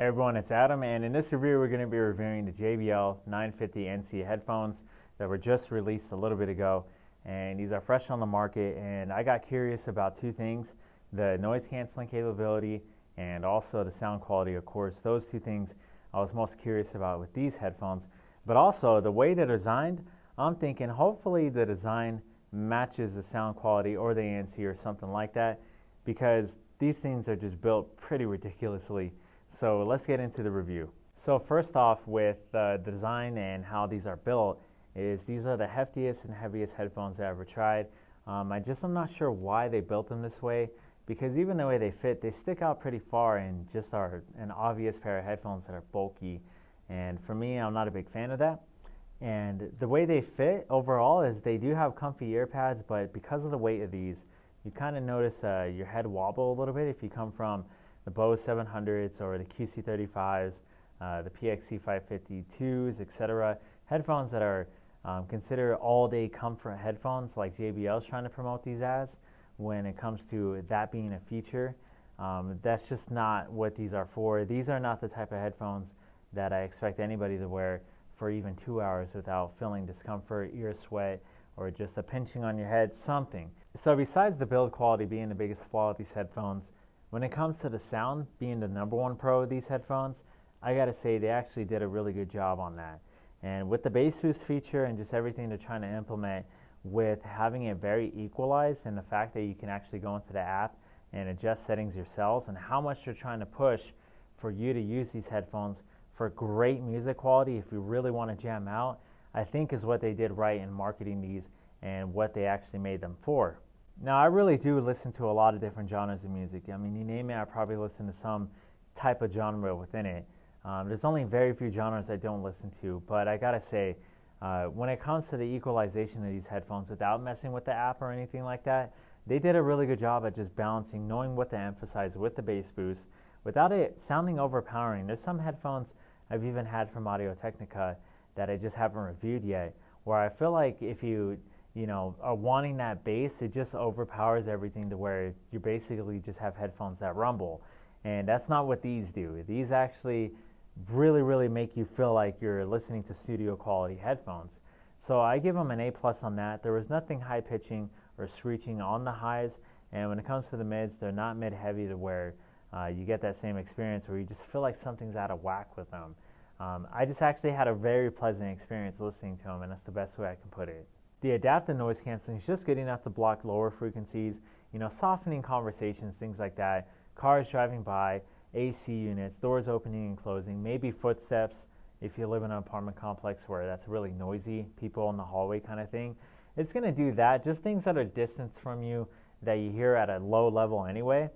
Hey everyone, it's Adam, and in this review we're going to be reviewing the JBL 950NC headphones that were just released a little bit ago, and these are fresh on the market. And I got curious about two things: the noise canceling capability and also the sound quality. Of course, those two things I was most curious about with these headphones, but also the way they're designed. I'm thinking hopefully the design matches the sound quality or the ANC or something like that, because these things are just built pretty ridiculously. So let's get into the review. So first off, with the design and how these are built, is these are the heftiest and heaviest headphones I ever tried. I'm not sure why they built them this way, because even the way they fit, they stick out pretty far and just are an obvious pair of headphones that are bulky. And for me, I'm not a big fan of that. And the way they fit overall is they do have comfy ear pads, but because of the weight of these, you kind of notice your head wobble a little bit if you come from the Bose 700s or the QC35s, the PXC 552s, etc. Headphones that are considered all-day comfort headphones, like JBL is trying to promote these as. When it comes to that being a feature, that's just not what these are for. These are not the type of headphones that I expect anybody to wear for even 2 hours without feeling discomfort, ear sweat, or just a pinching on your head, something. So besides the build quality being the biggest flaw of these headphones, when it comes to the sound being the number one pro of these headphones, I gotta say they actually did a really good job on that. And with the bass boost feature and just everything they're trying to implement, with having it very equalized and the fact that you can actually go into the app and adjust settings yourselves, and how much they're trying to push for you to use these headphones for great music quality if you really want to jam out, I think is what they did right in marketing these and what they actually made them for. Now, I really do listen to a lot of different genres of music. I mean, you name it, I probably listen to some type of genre within it. There's only very few genres I don't listen to, but I gotta say, when it comes to the equalization of these headphones without messing with the app or anything like that, they did a really good job at just balancing, knowing what to emphasize with the bass boost without it sounding overpowering. There's some headphones I've even had from Audio-Technica that I just haven't reviewed yet, where I feel like if you are wanting that bass, it just overpowers everything to where you basically just have headphones that rumble. And that's not what these do. These actually really, really make you feel like you're listening to studio quality headphones. So I give them an A+ on that. There was nothing high pitching or screeching on the highs. And when it comes to the mids, they're not mid heavy to where you get that same experience where you just feel like something's out of whack with them. I just actually had a very pleasant experience listening to them, and that's the best way I can put it. The adaptive noise canceling is just good enough to block lower frequencies, softening conversations, things like that. Cars driving by, AC units, doors opening and closing, maybe footsteps if you live in an apartment complex where that's really noisy, people in the hallway kind of thing. It's going to do that, just things that are distant from you that you hear at a low level anyway,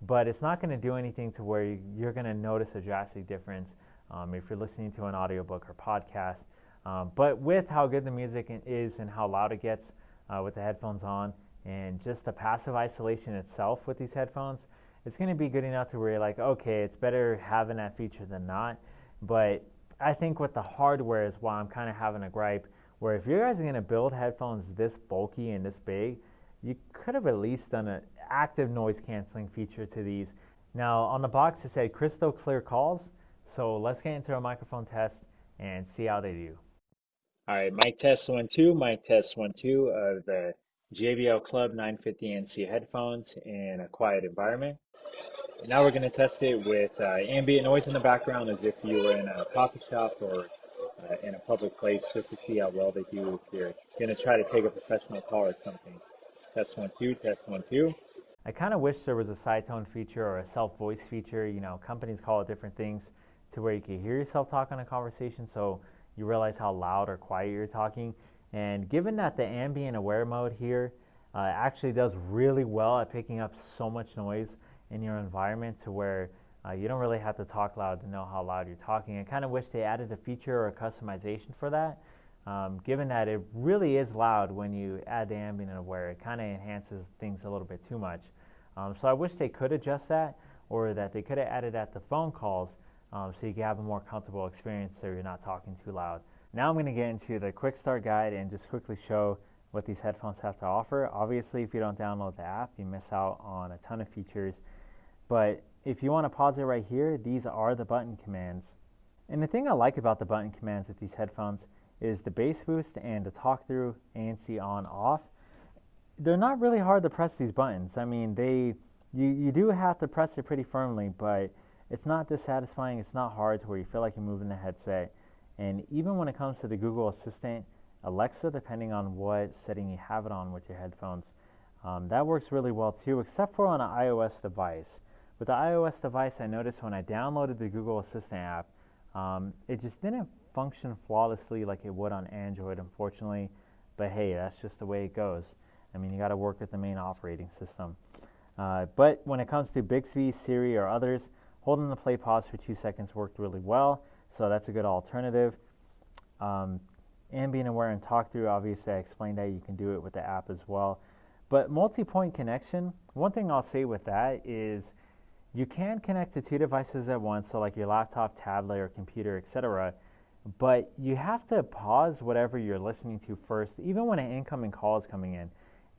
but it's not going to do anything to where you're going to notice a drastic difference if you're listening to an audiobook or podcast. But with how good the music is and how loud it gets with the headphones on, and just the passive isolation itself with these headphones, it's going to be good enough to where you're like, okay, it's better having that feature than not. But I think with the hardware is why I'm kind of having a gripe, where if you guys are going to build headphones this bulky and this big, you could have at least done an active noise canceling feature to these. Now, on the box it said crystal clear calls, so let's get into a microphone test and see how they do. All right, mic test 1 2, mic test 1 2 of the JBL Club 950NC headphones in a quiet environment. Now we're going to test it with ambient noise in the background as if you were in a coffee shop or in a public place, just to see how well they do if you're going to try to take a professional call or something. Test 1 2, test 1 2. I kind of wish there was a side tone feature or a self-voice feature. Companies call it different things to where you can hear yourself talk in a conversation, so you realize how loud or quiet you're talking. And given that the ambient aware mode here actually does really well at picking up so much noise in your environment to where you don't really have to talk loud to know how loud you're talking. I kind of wish they added a feature or a customization for that. Given that it really is loud when you add the ambient aware, it kind of enhances things a little bit too much. So I wish they could adjust that, or that they could have added at the phone calls so you can have a more comfortable experience so you're not talking too loud. Now I'm going to get into the quick start guide and just quickly show what these headphones have to offer. Obviously, if you don't download the app, you miss out on a ton of features. But if you want to pause it right here, these are the button commands. And the thing I like about the button commands with these headphones is the bass boost and the talk through ANC on off. They're not really hard to press these buttons. I mean, you do have to press it pretty firmly, but it's not dissatisfying. It's not hard to where you feel like you're moving the headset. And even when it comes to the Google Assistant, Alexa, depending on what setting you have it on with your headphones, that works really well too, except for on an iOS device. With the iOS device, I noticed when I downloaded the Google Assistant app, it just didn't function flawlessly like it would on Android, unfortunately. But hey, that's just the way it goes. I mean, you got to work with the main operating system. But when it comes to Bixby, Siri, or others, holding the play pause for 2 seconds worked really well, so that's a good alternative. Ambient aware and talk through, obviously I explained that you can do it with the app as well. But multi-point connection, one thing I'll say with that is you can connect to 2 devices at once, so like your laptop, tablet, or computer, etc. But you have to pause whatever you're listening to first, even when an incoming call is coming in.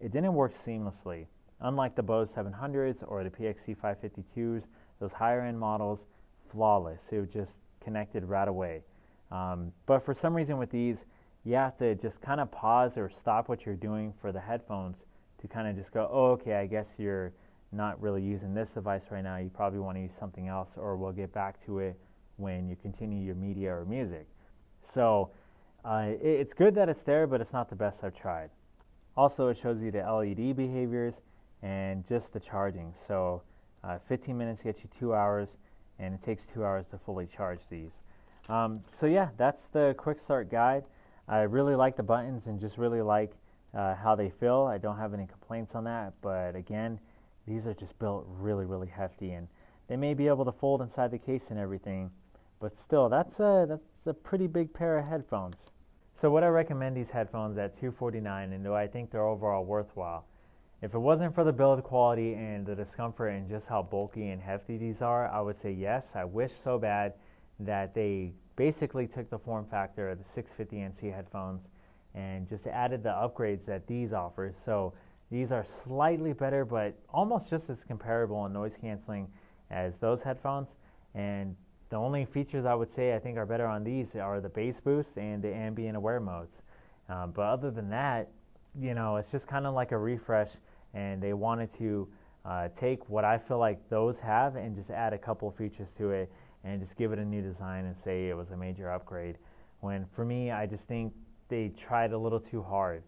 It didn't work seamlessly. Unlike the Bose 700s or the PXC 552s, those higher end models, flawless. It just connected right away. But for some reason with these, you have to just kind of pause or stop what you're doing for the headphones to kind of just go, oh, okay, I guess you're not really using this device right now. You probably want to use something else, or we'll get back to it when you continue your media or music. So it's good that it's there, but it's not the best I've tried. Also, it shows you the LED behaviors and just the charging. So 15 minutes gets you 2 hours, and it takes 2 hours to fully charge these. So yeah, that's the quick start guide. I really like the buttons and just really like how they feel. I don't have any complaints on that, but again, these are just built really, really hefty, and they may be able to fold inside the case and everything, but still, that's a pretty big pair of headphones. So would I recommend these headphones at $249, and do I think they're overall worthwhile? If it wasn't for the build quality and the discomfort and just how bulky and hefty these are, I would say yes. I wish so bad that they basically took the form factor of the 650NC headphones and just added the upgrades that these offers. So these are slightly better, but almost just as comparable in noise canceling as those headphones. And the only features I would say I think are better on these are the bass boost and the ambient aware modes. But other than that, you know, it's just kind of like a refresh, and they wanted to take what I feel like those have and just add a couple of features to it and just give it a new design and say it was a major upgrade. When for me, I just think they tried a little too hard,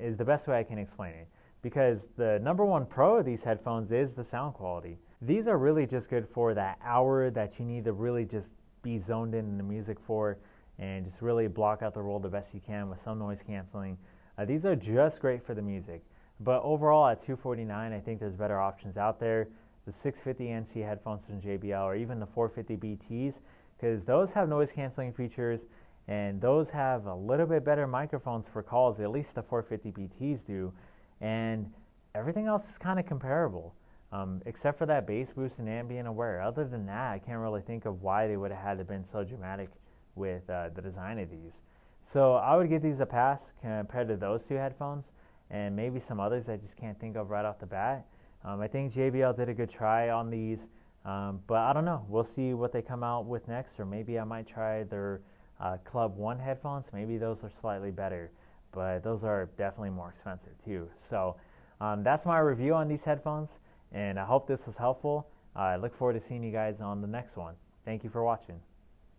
is the best way I can explain it. Because the number one pro of these headphones is the sound quality. These are really just good for that hour that you need to really just be zoned in the music for and just really block out the world the best you can with some noise canceling. These are just great for the music. But overall at $249, I think there's better options out there. The 650NC headphones from JBL or even the 450BTs, because those have noise canceling features and those have a little bit better microphones for calls, at least the 450BTs do, and everything else is kind of comparable, except for that bass boost and ambient aware. Other than that, I can't really think of why they would have had to been so dramatic with the design of these. So I would give these a pass compared to those two headphones and maybe some others I just can't think of right off the bat. I think JBL did a good try on these, but I don't know. We'll see what they come out with next, or maybe I might try their Club 1 headphones. Maybe those are slightly better, but those are definitely more expensive too. So that's my review on these headphones, and I hope this was helpful. I look forward to seeing you guys on the next one. Thank you for watching.